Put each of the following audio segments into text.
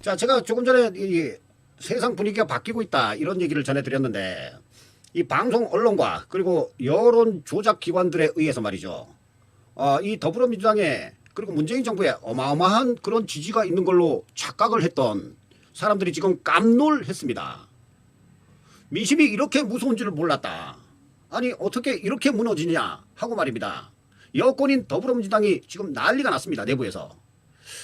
자, 제가 조금 전에 이 세상 분위기가 바뀌고 있다 이런 얘기를 전해드렸는데 이 방송 언론과 그리고 여론 조작 기관들에 의해서 말이죠. 이 더불어민주당에 그리고 문재인 정부에 어마어마한 그런 지지가 있는 걸로 착각을 했던 사람들이 지금 깜놀했습니다. 민심이 이렇게 무서운 줄을 몰랐다. 아니 어떻게 이렇게 무너지냐 하고 말입니다. 여권인 더불어민주당이 지금 난리가 났습니다. 내부에서.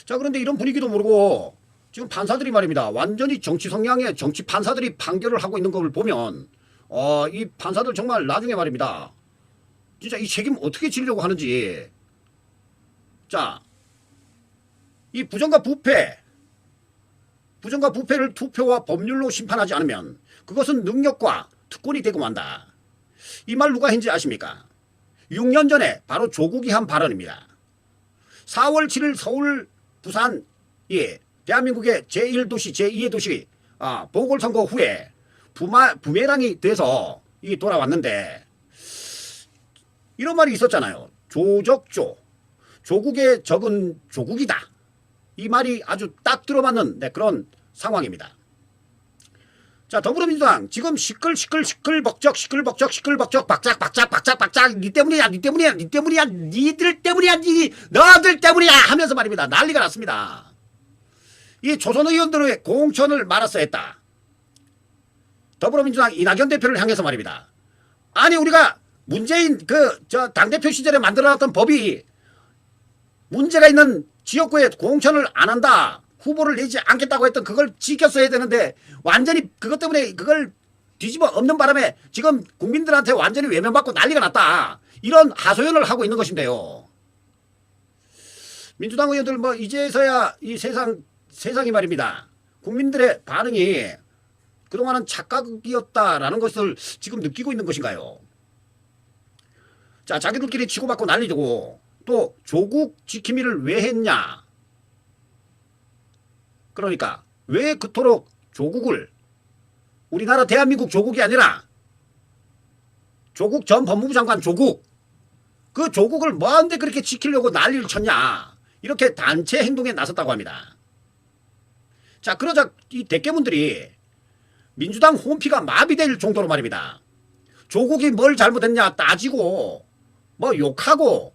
자, 그런데 이런 분위기도 모르고 지금 판사들이 말입니다. 완전히 정치 성향의 정치 판사들이 판결을 하고 있는 걸 보면 이 판사들 정말 나중에 말입니다. 진짜 이 책임 어떻게 지려고 하는지. 자, 이 부정과 부패를 투표와 법률로 심판하지 않으면 그것은 능력과 특권이 되고 만다. 이 말 누가 했는지 아십니까? 6년 전에 바로 조국이 한 발언입니다. 4월 7일 서울 부산 대한민국의 제1도시 제2의 도시 보궐선거 후에 부메랑이 돼서 돌아왔는데 이런 말이 있었잖아요. 조적조 조국의 적은 조국이다. 이 말이 아주 딱 들어맞는 그런 상황입니다. 자, 더불어민주당 지금 시끌벅적 박작 니 때문이야 니들 때문이야 너들 때문이야 하면서 말입니다. 난리가 났습니다. 이 조선 의원들의 공천을 말았어야 했다. 더불어민주당 이낙연 대표를 향해서 말입니다. 아니 우리가 문재인 당대표 시절에 만들어놨던 법이 문제가 있는 지역구에 공천을 안 한다. 후보를 내지 않겠다고 했던 그걸 지켰어야 되는데 완전히 그것 때문에 그걸 뒤집어 엎는 바람에 지금 국민들한테 완전히 외면받고 난리가 났다. 이런 하소연을 하고 있는 것인데요. 민주당 의원들 이제서야 이 세상이 말입니다. 국민들의 반응이 그동안은 착각이었다라는 것을 지금 느끼고 있는 것인가요? 자, 자기들끼리 치고받고 난리고 또 조국 지킴이를 왜 했냐? 그러니까 왜 그토록 조국을 우리나라 대한민국 조국이 아니라 조국 전 법무부 장관 조국 그 조국을 뭐하는데 그렇게 지키려고 난리를 쳤냐 이렇게 단체 행동에 나섰다고 합니다. 자, 그러자 이 대깨문들이 민주당 홈피가 마비될 정도로 말입니다. 조국이 뭘 잘못했냐 따지고 욕하고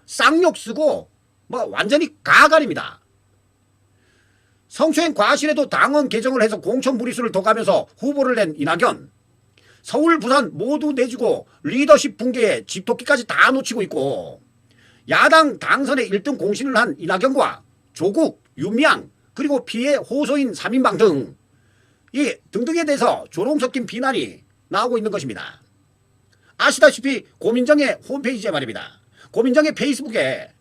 쌍욕 쓰고 완전히 가관입니다. 성추행 과실에도 당원 개정을 해서 공천 무리수를 더 가면서 후보를 낸 이낙연. 서울 부산 모두 내주고 리더십 붕괴에 집토끼까지 다 놓치고 있고 야당 당선에 1등 공신을 한 이낙연과 조국, 윤미향 그리고 피해 호소인 3인방 등 이 등등에 대해서 조롱 섞인 비난이 나오고 있는 것입니다. 아시다시피 고민정의 홈페이지에 말입니다. 고민정의 페이스북에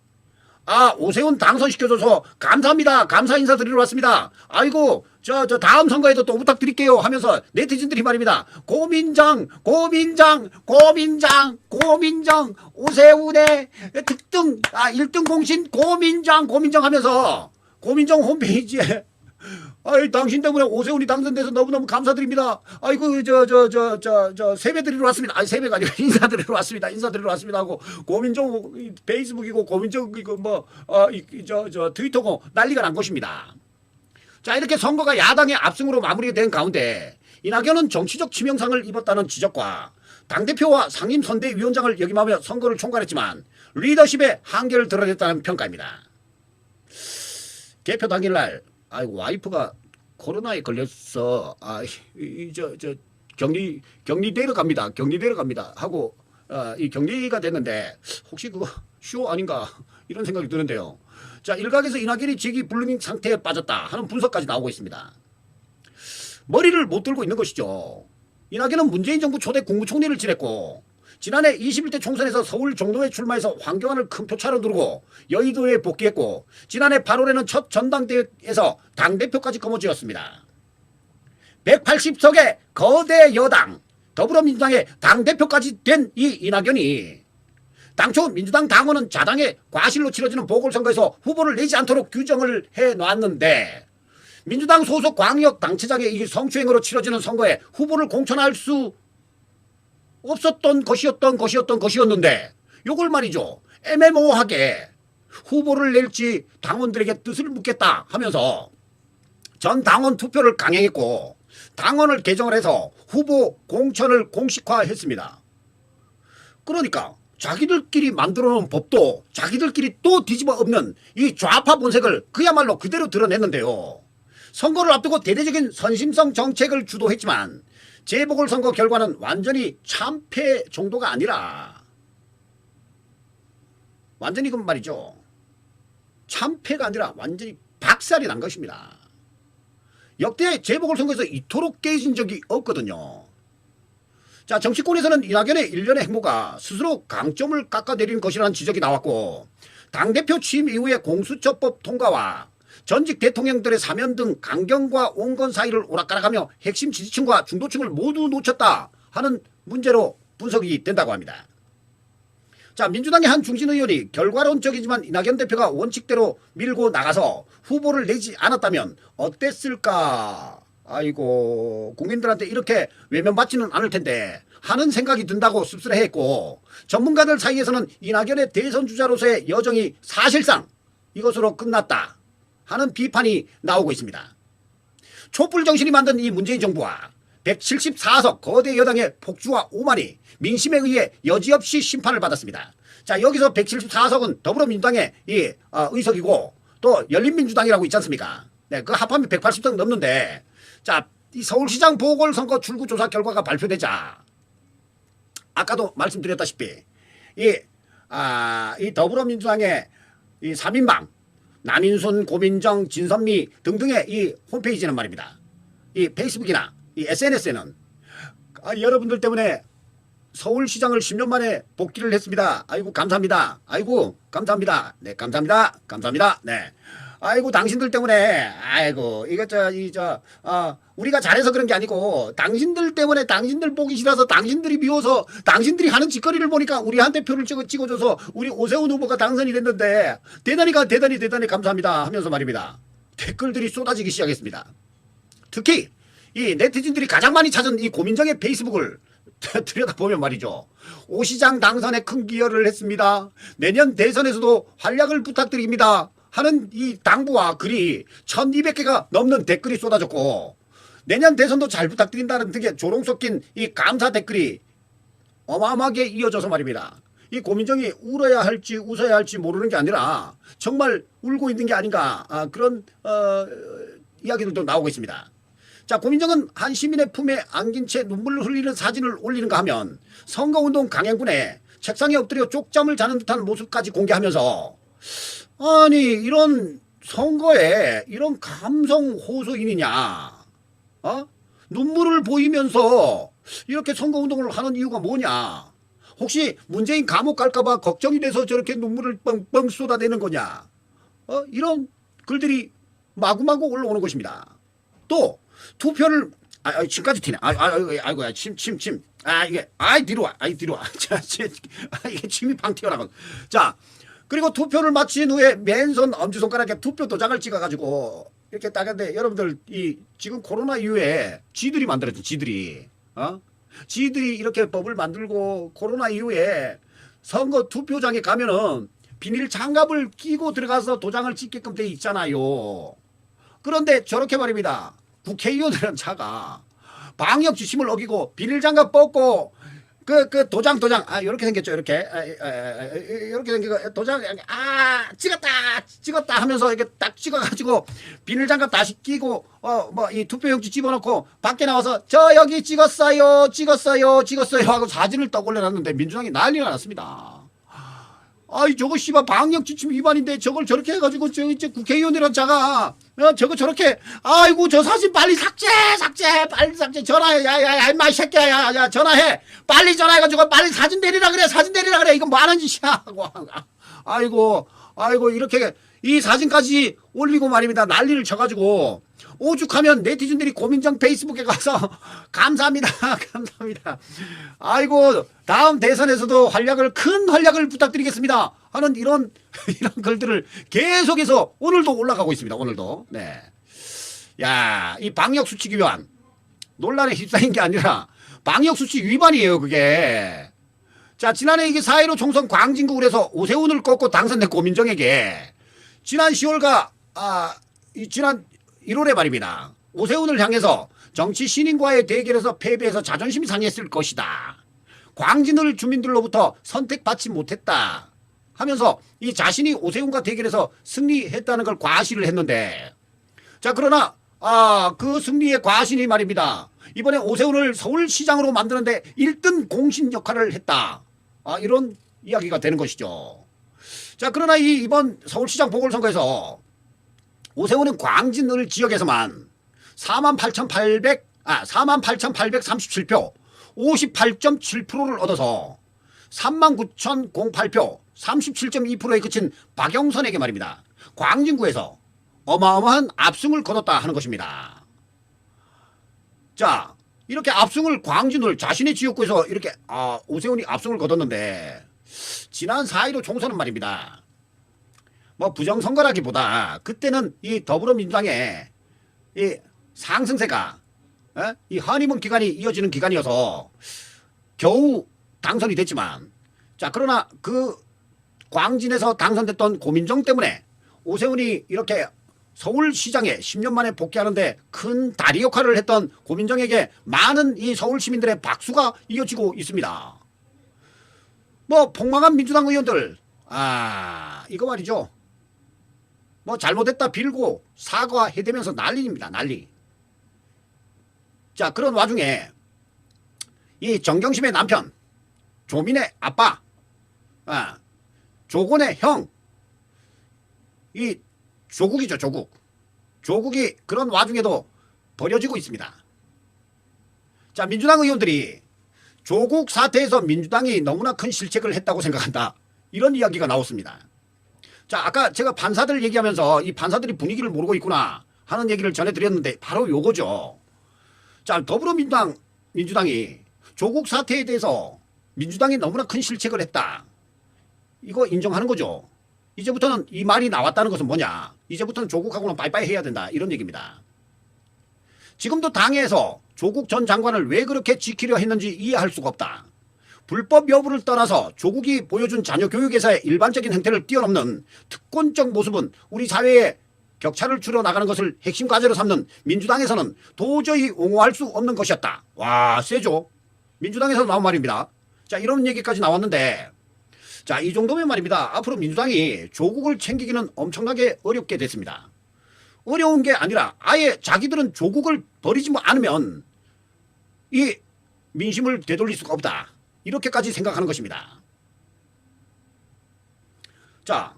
오세훈 당선시켜줘서 감사합니다. 감사 인사드리러 왔습니다. 아이고 저 다음 선거에도 또 부탁드릴게요 하면서 네티즌들이 말입니다. 고민정 오세훈의 특등 1등 공신 고민정 하면서 고민정 홈페이지에 당신 때문에 오세훈이 당선돼서 너무너무 감사드립니다. 아이고 세배 드리러 왔습니다. 세배가 아니라 인사드리러 왔습니다 하고 고민정 페이스북이고 고민정 트위터고 난리가 난 것입니다. 자, 이렇게 선거가 야당의 압승으로 마무리된 가운데 이낙연은 정치적 치명상을 입었다는 지적과 당대표와 상임선대위원장을 역임하며 선거를 총괄했지만 리더십의 한계를 드러냈다는 평가입니다. 개표 당일날 와이프가 코로나에 걸렸어. 격리되러 갑니다 하고 이 격리가 됐는데 혹시 그거 쇼 아닌가 이런 생각이 드는데요. 자, 일각에서 이낙연이 재기 불능 상태에 빠졌다 하는 분석까지 나오고 있습니다. 머리를 못 들고 있는 것이죠. 이낙연은 문재인 정부 초대 국무총리를 지냈고 지난해 21대 총선에서 서울 종로에 출마해서 황교안을 큰 표차로 누르고 여의도에 복귀했고 지난해 8월에는 첫 전당대회에서 당대표까지 거머쥐었습니다. 180석의 거대 여당 더불어민주당의 당대표까지 된 이 이낙연이 당초 민주당 당원은 자당의 과실로 치러지는 보궐선거에서 후보를 내지 않도록 규정을 해놨는데 민주당 소속 광역당체장의 이 성추행으로 치러지는 선거에 후보를 공천할 수 없었던 것이었는데 요걸 말이죠. 애매모호하게 후보를 낼지 당원들에게 뜻을 묻겠다 하면서 전 당원 투표를 강행했고 당원을 개정을 해서 후보 공천을 공식화했습니다. 그러니까 자기들끼리 만들어 놓은 법도 자기들끼리 또 뒤집어 엎는 이 좌파 본색을 그야말로 그대로 드러냈는데요. 선거를 앞두고 대대적인 선심성 정책을 주도했지만 재보궐선거 결과는 완전히 참패 정도가 아니라 완전히 그 말이죠. 참패가 아니라 완전히 박살이 난 것입니다. 역대 재보궐선거에서 이토록 깨진 적이 없거든요. 자, 정치권에서는 이낙연의 일련의 행보가 스스로 강점을 깎아내리는 것이라는 지적이 나왔고 당대표 취임 이후에 공수처법 통과와 전직 대통령들의 사면 등 강경과 온건 사이를 오락가락하며 핵심 지지층과 중도층을 모두 놓쳤다 하는 문제로 분석이 된다고 합니다. 자, 민주당의 한 중진 의원이 결과론적이지만 이낙연 대표가 원칙대로 밀고 나가서 후보를 내지 않았다면 어땠을까? 아이고, 국민들한테 이렇게 외면받지는 않을 텐데 하는 생각이 든다고 씁쓸해했고 전문가들 사이에서는 이낙연의 대선 주자로서의 여정이 사실상 이것으로 끝났다 하는 비판이 나오고 있습니다. 촛불 정신이 만든 이 문재인 정부와 174석 거대 여당의 폭주와 오만이 민심에 의해 여지없이 심판을 받았습니다. 자, 여기서 174석은 더불어민주당의 이 의석이고 또 열린민주당이라고 있지 않습니까? 네, 그 합하면 180석 넘는데 자, 이 서울시장 보궐선거 출구조사 결과가 발표되자 아까도 말씀드렸다시피 이 더불어민주당의 이 3인방 남인순, 고민정, 진선미 등등의 이 홈페이지는 말입니다. 이 페이스북이나 이 SNS에는 여러분들 때문에 서울시장을 10년 만에 복귀를 했습니다. 아이고 감사합니다. 아이고 감사합니다. 네 감사합니다. 감사합니다. 네. 아이고 당신들 때문에 아이고 이거 우리가 잘해서 그런 게 아니고 당신들 때문에 당신들 보기 싫어서 당신들이 미워서 당신들이 하는 짓거리를 보니까 우리한테 표를 찍어줘서 우리 오세훈 후보가 당선이 됐는데 대단히 감사합니다 하면서 말입니다. 댓글들이 쏟아지기 시작했습니다. 특히 이 네티즌들이 가장 많이 찾은 이 고민정의 페이스북을 들여다보면 말이죠. 오 시장 당선에 큰 기여를 했습니다. 내년 대선에서도 활약을 부탁드립니다. 하는 이 당부와 글이 1200개가 넘는 댓글이 쏟아졌고 내년 대선도 잘 부탁드린다는 등의 조롱 섞인 이 감사 댓글이 어마어마하게 이어져서 말입니다. 이 고민정이 울어야 할지 웃어야 할지 모르는 게 아니라 정말 울고 있는 게 아닌가 그런 이야기들도 나오고 있습니다. 자, 고민정은 한 시민의 품에 안긴 채 눈물을 흘리는 사진을 올리는가 하면 선거운동 강행군에 책상에 엎드려 쪽잠을 자는 듯한 모습까지 공개하면서 아니 이런 선거에 이런 감성 호소인이냐 눈물을 보이면서 이렇게 선거운동을 하는 이유가 뭐냐 혹시 문재인 감옥 갈까봐 걱정이 돼서 저렇게 눈물을 뻥뻥 쏟아내는 거냐 이런 글들이 마구마구 올라오는 것입니다. 또 투표를 침까지 튀네. 아이고야 침. 이게 뒤로 와. 이게 침이 팡 튀어나가. 자. 그리고 투표를 마친 후에 맨손 엄지손가락에 투표 도장을 찍어가지고 이렇게 딱 했는데 여러분들 이 지금 코로나 이후에 지들이 만들었죠. 지들이 이렇게 법을 만들고 코로나 이후에 선거 투표장에 가면은 비닐 장갑을 끼고 들어가서 도장을 찍게끔 돼 있잖아요. 그런데 저렇게 말입니다. 국회의원이라는 자가 방역 지침을 어기고 비닐 장갑 벗고 그 도장 이렇게 생겼죠. 이렇게 생기고 도장 찍었다 하면서 이렇게 딱 찍어가지고 비닐장갑 다시 끼고 이 투표용지 집어넣고 밖에 나와서 저 여기 찍었어요 하고 사진을 떡 올려놨는데 민주당이 난리가 났습니다. 저거 씨발 방역 지침 위반인데 저걸 저렇게 해가지고 이제 국회의원이란 자가 저거 저렇게 아이고 저 사진 빨리 삭제 빨리 삭제 전화해 야 임마 이 새끼야 야 전화해 빨리 전화해가지고 빨리 사진 내리라 그래 이거 뭐 하는 짓이야 하고 아이고 이렇게 이 사진까지 올리고 말입니다. 난리를 쳐가지고 오죽하면 네티즌들이 고민정 페이스북에 가서 감사합니다. 아이고 다음 대선에서도 큰 활약을 부탁드리겠습니다 하는 이런 글들을 계속해서 오늘도 올라가고 있습니다. 오늘도. 네. 야, 이 방역수칙 위반 논란에 휩싸인 게 아니라 방역수칙 위반이에요 그게. 자, 지난해 이게 4.15 총선 광진구에서 오세훈을 꺾고 당선된 고민정에게 지난 10월과 지난 1월에 말입니다. 오세훈을 향해서 정치 신인과의 대결에서 패배해서 자존심이 상했을 것이다. 광진을 주민들로부터 선택받지 못했다 하면서 이 자신이 오세훈과 대결해서 승리했다는 걸 과시를 했는데, 자 그러나 그 승리의 과신이 말입니다. 이번에 오세훈을 서울시장으로 만드는데 1등 공신 역할을 했다. 이런 이야기가 되는 것이죠. 자 그러나 이번 서울시장 보궐선거에서 오세훈은 광진을 지역에서만 48,837표 58.7%를 얻어서 39,008표 37.2%에 그친 박영선에게 말입니다. 광진구에서 어마어마한 압승을 거뒀다 하는 것입니다. 자 이렇게 압승을 광진을 자신의 지역구에서 이렇게 오세훈이 압승을 거뒀는데, 지난 4.15 총선은 말입니다. 뭐 부정선거라기보다 그때는 이 더불어민주당의 이 상승세가 이 허니문 기간이 이어지는 기간이어서 겨우 당선이 됐지만, 자 그러나 그 광진에서 당선됐던 고민정 때문에 오세훈이 이렇게 서울시장에 10년 만에 복귀하는데 큰 다리 역할을 했던 고민정에게 많은 이 서울 시민들의 박수가 이어지고 있습니다. 뭐 폭망한 민주당 의원들 이거 말이죠. 뭐 잘못했다 빌고 사과해대면서 난리입니다. 난리. 자 그런 와중에 이 정경심의 남편, 조민의 아빠, 조건의 형, 이 조국이죠. 조국이 그런 와중에도 버려지고 있습니다. 자 민주당 의원들이 조국 사태에서 민주당이 너무나 큰 실책을 했다고 생각한다, 이런 이야기가 나왔습니다. 자 아까 제가 판사들 얘기하면서 이 판사들이 분위기를 모르고 있구나 하는 얘기를 전해드렸는데 바로 요거죠. 자 민주당이 조국 사태에 대해서 민주당이 너무나 큰 실책을 했다, 이거 인정하는 거죠. 이제부터는 이 말이 나왔다는 것은 뭐냐, 이제부터는 조국하고는 빠이빠이 해야 된다, 이런 얘기입니다. 지금도 당에서 조국 전 장관을 왜 그렇게 지키려 했는지 이해할 수가 없다. 불법 여부를 떠나서 조국이 보여준 자녀 교육에서의 일반적인 행태를 뛰어넘는 특권적 모습은 우리 사회에 격차를 줄여나가는 것을 핵심 과제로 삼는 민주당에서는 도저히 옹호할 수 없는 것이었다. 와 세죠. 민주당에서 나온 말입니다. 자 이런 얘기까지 나왔는데, 자 이 정도면 말입니다. 앞으로 민주당이 조국을 챙기기는 엄청나게 어렵게 됐습니다. 어려운 게 아니라 아예 자기들은 조국을 버리지 않으면 이 민심을 되돌릴 수가 없다, 이렇게까지 생각하는 것입니다. 자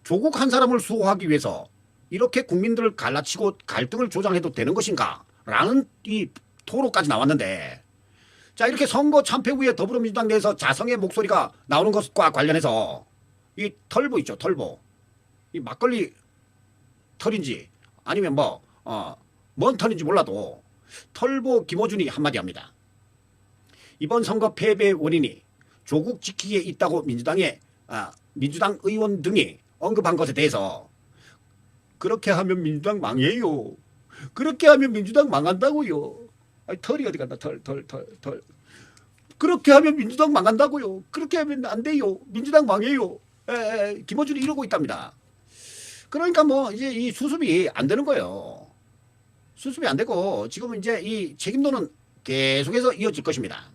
조국 한 사람을 수호하기 위해서 이렇게 국민들을 갈라치고 갈등을 조장해도 되는 것인가 라는 이 토로까지 나왔는데, 자 이렇게 선거 참패 후에 더불어민주당 내에서 자성의 목소리가 나오는 것과 관련해서 이 털보 있죠. 털보. 이 막걸리 털인지 아니면 뭔 털인지 몰라도 털보 김어준이 한마디 합니다. 이번 선거 패배의 원인이 조국 지키기에 있다고 민주당 의원 등이 언급한 것에 대해서, 그렇게 하면 민주당 망해요. 그렇게 하면 민주당 망한다고요. 털이 어디 간다. 털. 그렇게 하면 민주당 망한다고요. 그렇게 하면 안 돼요. 민주당 망해요. 김어준이 이러고 있답니다. 그러니까 뭐 이제 이 수습이 안 되는 거예요. 수습이 안 되고 지금은 이제 이 책임론은 계속해서 이어질 것입니다.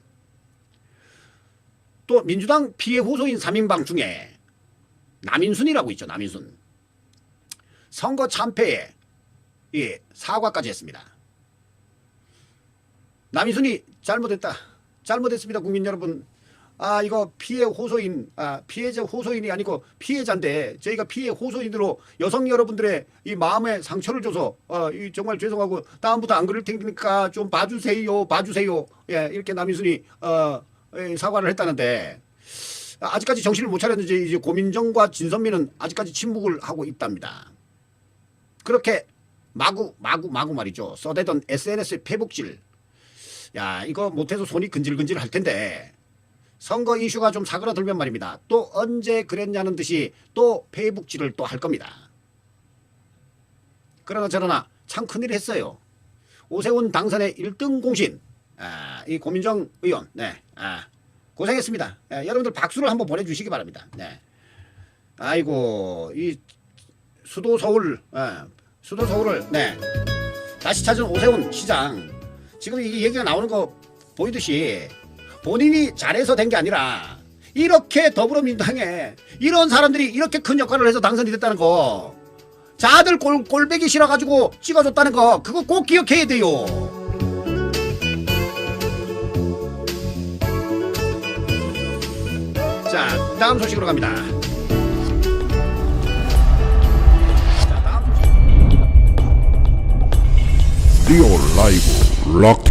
또 민주당 피해 호소인 3인방 중에 남인순이라고 있죠. 남인순. 선거 참패에 사과까지 했습니다. 남인순이 잘못했습니다. 국민 여러분. 이거 피해 호소인, 피해자 호소인이 아니고 피해자인데 저희가 피해 호소인으로 여성 여러분들의 이 마음에 상처를 줘서 정말 죄송하고 다음부터 안 그럴 테니까 좀 봐주세요. 예, 이렇게 남인순이 사과를 했다는데, 아직까지 정신을 못 차렸는지 이제 고민정과 진선미는 아직까지 침묵을 하고 있답니다. 그렇게 마구 말이죠. 써대던 SNS의 페북질. 야 이거 못해서 손이 근질근질 할 텐데, 선거 이슈가 좀 사그라들면 말입니다. 또 언제 그랬냐는 듯이 또 페이북질을 또 할 겁니다. 그러나 저러나 참 큰일 했어요. 오세훈 당선의 1등 공신, 이 고민정 의원, 고생했습니다. 여러분들 박수를 한번 보내주시기 바랍니다. 아이고 이 수도 서울 수도 서울을 다시 찾은 오세훈 시장. 지금 이게 얘기가 나오는 거 보이듯이 본인이 잘해서 된 게 아니라 이렇게 더불어민주당에 이런 사람들이 이렇게 큰 역할을 해서 당선이 됐다는 거, 자들 꼴배기 싫어가지고 찍어줬다는 거, 그거 꼭 기억해야 돼요. 자, 다음 소식으로 갑니다. 리오 라이브 락